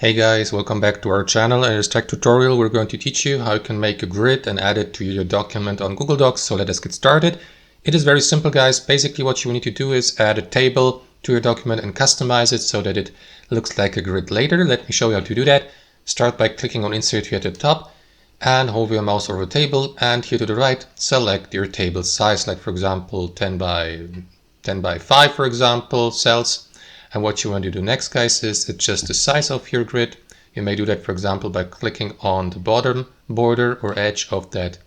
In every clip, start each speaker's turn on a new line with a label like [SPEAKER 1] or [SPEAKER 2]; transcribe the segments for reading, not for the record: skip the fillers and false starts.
[SPEAKER 1] Hey guys, welcome back to our channel. In this tech tutorial we're going to teach you how you can make a grid and add it to your document on Google Docs. So let us get started. It is very simple, guys. Basically what you need to do is add a table to your document and customize it so that it looks like a grid later. Let me show you how to do that. Start by clicking on Insert here at the top and hover your mouse over the table, and here to the right select your table size, like for example 10 by 5 for example cells. And what you want to do next, guys, is adjust the size of your grid. You may do that, for example, by clicking on the bottom border or edge of that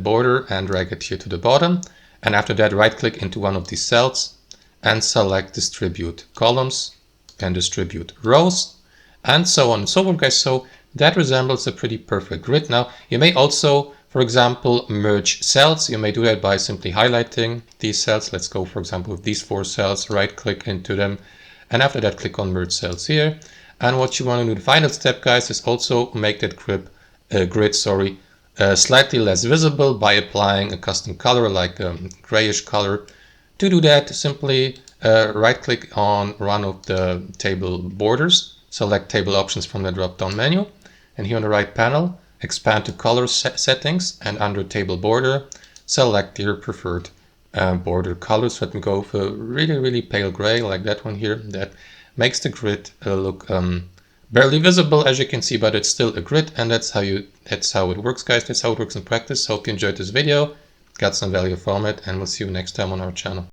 [SPEAKER 1] border and drag it here to the bottom. And after that, right click into one of these cells and select distribute columns and distribute rows, and so on and so forth, guys. So that resembles a pretty perfect grid. Now you may also, for example, merge cells. You may do that by simply highlighting these cells. Let's go, for example, with these 4 cells, right click into them, and after that click on merge cells here. And what you want to do, the final step, guys, is also make that grid slightly less visible by applying a custom color like a grayish color. To do that, simply right click on one of the table borders, select table options from the drop down menu, and here on the right panel expand to color settings, and under table border select your preferred border colors. Let me go for a really pale gray like that one here. That makes the grid look barely visible, as you can see, but it's still a grid, and that's how it works, guys. That's how it works in practice. Hope you enjoyed this video, got some value from it, and we'll see you next time on our channel.